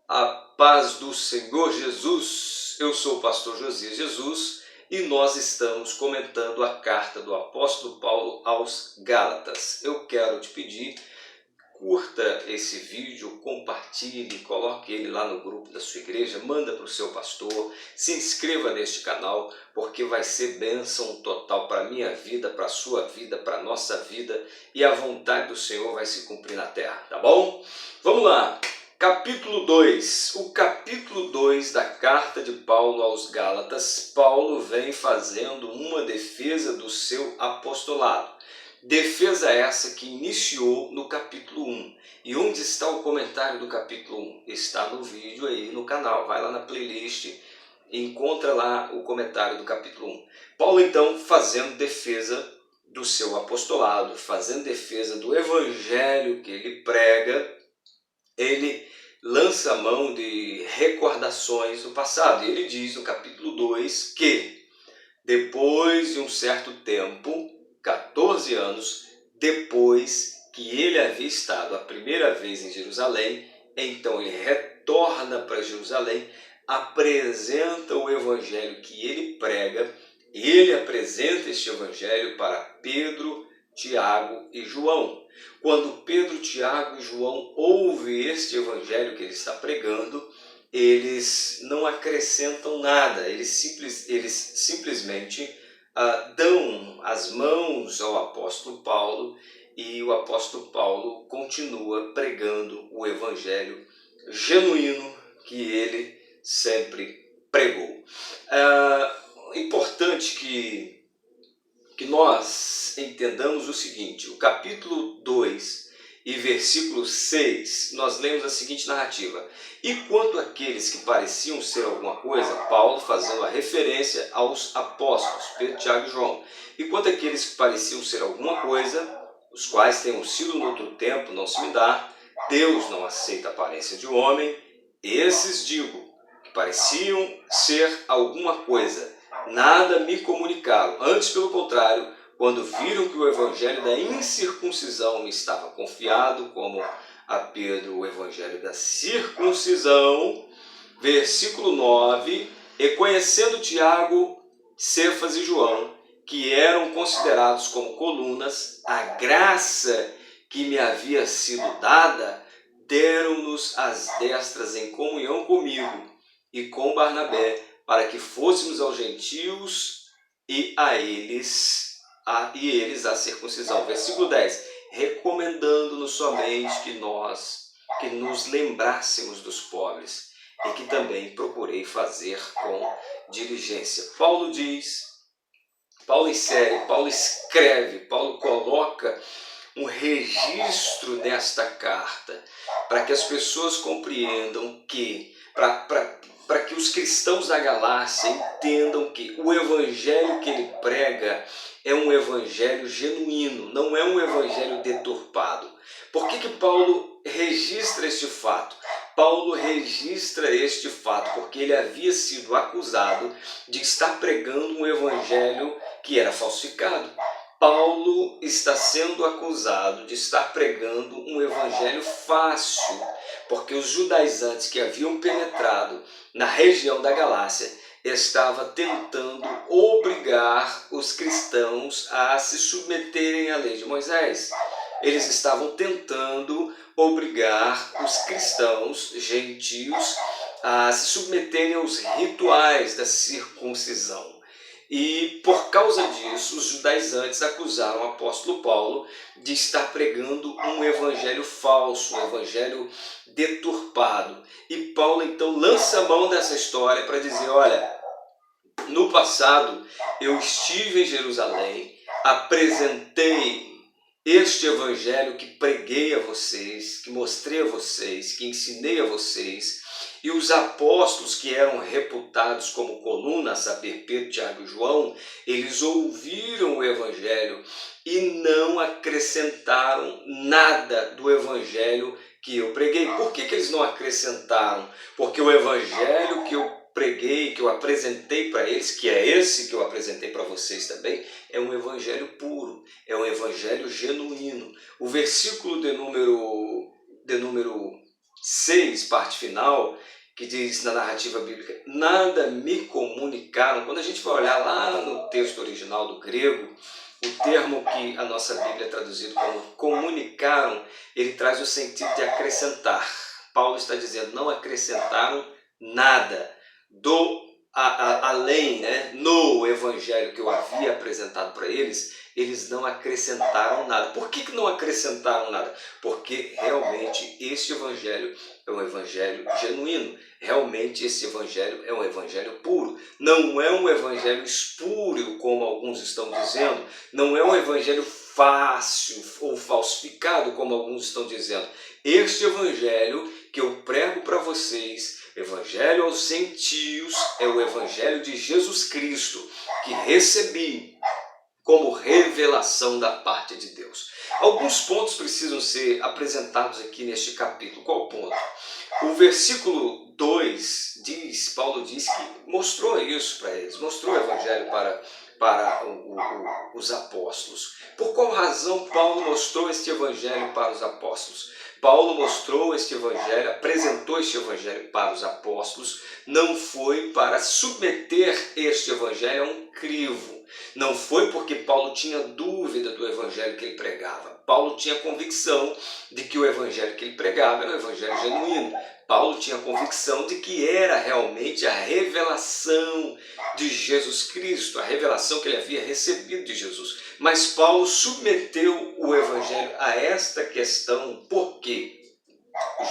A paz do Senhor Jesus, eu sou o pastor Josias Jesus e nós estamos comentando a carta do apóstolo Paulo aos Gálatas. Eu quero te pedir, curta esse vídeo, compartilhe, coloque ele lá no grupo da sua igreja, manda para o seu pastor, se inscreva neste canal, porque vai ser bênção total para a minha vida, para a sua vida, para a nossa vida, e a vontade do Senhor vai se cumprir na terra, tá bom? Vamos lá! Capítulo 2, o capítulo 2 da carta de Paulo aos Gálatas. Paulo vem fazendo uma defesa do seu apostolado. Defesa essa que iniciou no capítulo 1. E onde está o comentário do capítulo 1? Está no vídeo aí no canal. Vai lá na playlist e encontra lá o comentário do capítulo 1. Paulo então fazendo defesa do seu apostolado, fazendo defesa do evangelho que ele prega. Ele lança a mão de recordações do passado. E ele diz no capítulo 2 que depois de um certo tempo, 14 anos, depois que ele havia estado a primeira vez em Jerusalém, então ele retorna para Jerusalém, apresenta o evangelho que ele prega, e ele apresenta este evangelho para Pedro, Tiago e João. Quando Pedro, Tiago e João ouvem este evangelho que ele está pregando, eles não acrescentam nada, eles simplesmente dão as mãos ao apóstolo Paulo, e o apóstolo Paulo continua pregando o evangelho genuíno que ele sempre pregou. Importante que nós entendamos o seguinte: o capítulo 2 e versículo 6, nós lemos a seguinte narrativa: e quanto àqueles que pareciam ser alguma coisa, Paulo fazendo a referência aos apóstolos, Pedro, Tiago e João, e quanto àqueles que pareciam ser alguma coisa, os quais tenham sido no outro tempo, não se me dá, Deus não aceita a aparência de homem, esses digo, que pareciam ser alguma coisa, nada me comunicaram, antes pelo contrário, quando viram que o evangelho da incircuncisão me estava confiado, como a Pedro o evangelho da circuncisão, versículo 9, e conhecendo Tiago, Cefas e João, que eram considerados como colunas, a graça que me havia sido dada, deram-nos as destras em comunhão comigo e com Barnabé, para que fôssemos aos gentios e eles a circuncisão. Versículo 10, recomendando-nos somente que nos lembrássemos dos pobres, e que também procurei fazer com diligência. Paulo diz, Paulo insere, Paulo escreve, Paulo coloca um registro nesta carta, para que as pessoas compreendam que, para que os cristãos da Galácia entendam que o evangelho que ele prega é um evangelho genuíno, não é um evangelho deturpado. Por que Paulo registra este fato? Paulo registra este fato porque ele havia sido acusado de estar pregando um evangelho que era falsificado. Paulo está sendo acusado de estar pregando um evangelho fácil, porque os judaizantes que haviam penetrado na região da Galácia estavam tentando obrigar os cristãos a se submeterem à lei de Moisés. Eles estavam tentando obrigar os cristãos gentios a se submeterem aos rituais da circuncisão. E por causa disso, os judaizantes acusaram o apóstolo Paulo de estar pregando um evangelho falso, um evangelho deturpado. E Paulo então lança a mão dessa história para dizer: olha, no passado eu estive em Jerusalém, apresentei este evangelho que preguei a vocês, que mostrei a vocês, que ensinei a vocês, e os apóstolos que eram reputados como coluna, a saber, Pedro, Tiago e João, eles ouviram o evangelho e não acrescentaram nada do evangelho que eu preguei. Por que eles não acrescentaram? Porque o evangelho que eu preguei, que eu apresentei para eles, que é esse que eu apresentei para vocês também, é um evangelho puro, é um evangelho genuíno. O versículo de número 6, parte final, que diz na narrativa bíblica, nada me comunicaram. Quando a gente vai olhar lá no texto original do grego, o termo que a nossa Bíblia é traduzido como comunicaram, ele traz o sentido de acrescentar. Paulo está dizendo, não acrescentaram nada além, né, no evangelho que eu havia apresentado para eles não acrescentaram nada. Por que não acrescentaram nada? Porque realmente este evangelho é um evangelho genuíno. Realmente esse evangelho é um evangelho puro. Não é um evangelho espúrio, como alguns estão dizendo. Não é um evangelho fácil ou falsificado, como alguns estão dizendo. Este evangelho que eu prego para vocês, evangelho aos gentios, é o evangelho de Jesus Cristo, que recebi como revelação da parte de Deus. Alguns pontos precisam ser apresentados aqui neste capítulo. Qual ponto? O versículo 2 diz, Paulo diz que mostrou isso para eles, mostrou o evangelho para os apóstolos. Por qual razão Paulo mostrou este evangelho para os apóstolos? Paulo mostrou este evangelho, apresentou este evangelho para os apóstolos, não foi para submeter este evangelho a um crivo. Não foi porque Paulo tinha dúvida do evangelho que ele pregava. Paulo tinha convicção de que o evangelho que ele pregava era um evangelho genuíno. Paulo tinha convicção de que era realmente a revelação de Jesus Cristo, a revelação que ele havia recebido de Jesus. Mas Paulo submeteu o evangelho a esta questão, por quê?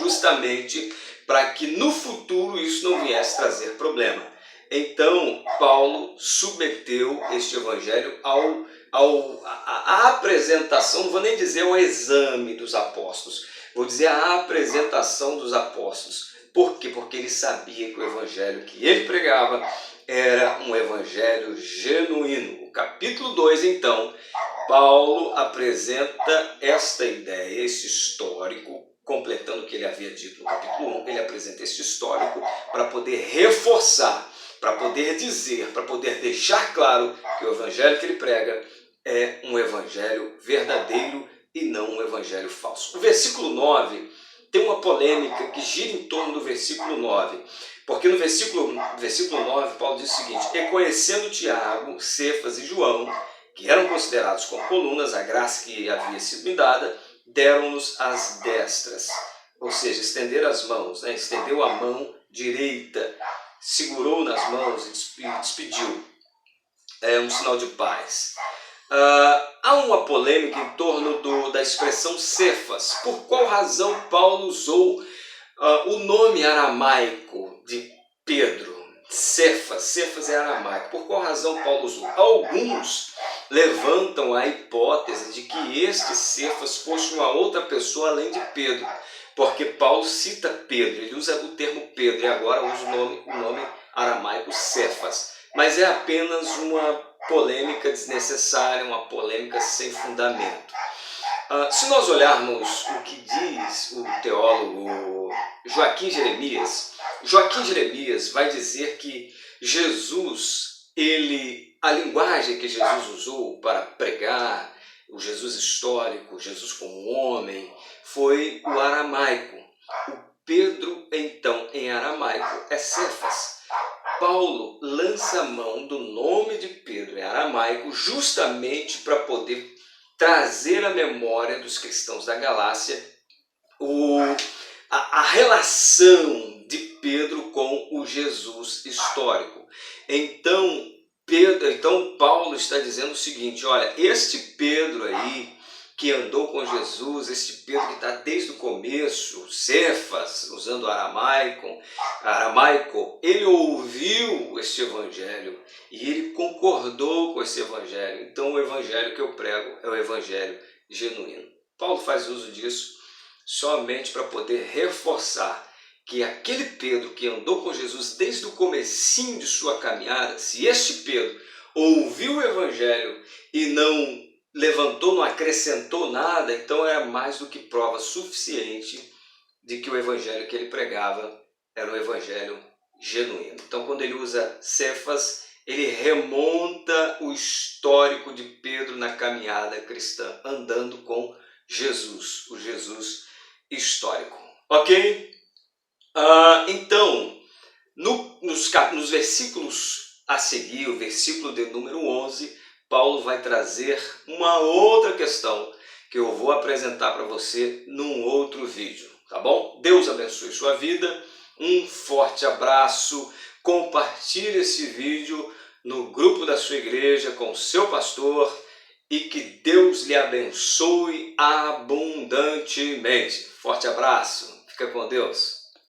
Justamente para que no futuro isso não viesse trazer problema. Então, Paulo submeteu este evangelho à apresentação, não vou nem dizer ao exame dos apóstolos, vou dizer a apresentação dos apóstolos. Por quê? Porque ele sabia que o evangelho que ele pregava era um evangelho genuíno. O capítulo 2, então, Paulo apresenta esta ideia, esse histórico, completando o que ele havia dito no capítulo 1, ele apresenta esse histórico para poder reforçar, para poder dizer, para poder deixar claro que o evangelho que ele prega é um evangelho verdadeiro e não um evangelho falso. O versículo 9 tem uma polêmica que gira em torno do versículo 9, porque no versículo 9 Paulo diz o seguinte, reconhecendo Tiago, Cefas e João, que eram considerados como colunas, a graça que havia sido me dada, deram-nos as destras, ou seja, estender as mãos, né? Estendeu a mão direita, segurou nas mãos e despediu. É um sinal de paz. Há uma polêmica em torno da expressão Cefas. Por qual razão Paulo usou o nome aramaico de Pedro? Cefas é aramaico. Por qual razão Paulo usou? Alguns levantam a hipótese de que este Cefas fosse uma outra pessoa além de Pedro, porque Paulo cita Pedro, ele usa o termo Pedro e agora usa o nome aramaico Cefas, mas é apenas uma polêmica desnecessária, uma polêmica sem fundamento. Se nós olharmos o que diz o teólogo Joaquim Jeremias vai dizer que Jesus, a linguagem que Jesus usou para pregar, o Jesus histórico, Jesus como homem, foi o aramaico. O Pedro, então, em aramaico, é Cefas. Paulo lança a mão do nome de Pedro em aramaico justamente para poder trazer à memória dos cristãos da Galácia a relação de Pedro com o Jesus histórico. Então Paulo está dizendo o seguinte, olha, este Pedro aí que andou com Jesus, este Pedro que está desde o começo, Cefas, usando aramaico, ele ouviu este evangelho e ele concordou com esse evangelho. Então o evangelho que eu prego é o evangelho genuíno. Paulo faz uso disso somente para poder reforçar que aquele Pedro que andou com Jesus desde o comecinho de sua caminhada, se este Pedro ouviu o evangelho e não levantou, não acrescentou nada, então era mais do que prova suficiente de que o evangelho que ele pregava era um evangelho genuíno. Então, quando ele usa Cefas, ele remonta o histórico de Pedro na caminhada cristã, andando com Jesus, o Jesus histórico. Ok? Então, nos versículos a seguir, o versículo de número 11, Paulo vai trazer uma outra questão que eu vou apresentar para você num outro vídeo, tá bom? Deus abençoe sua vida, um forte abraço, compartilhe esse vídeo no grupo da sua igreja com o seu pastor e que Deus lhe abençoe abundantemente. Forte abraço, fica com Deus.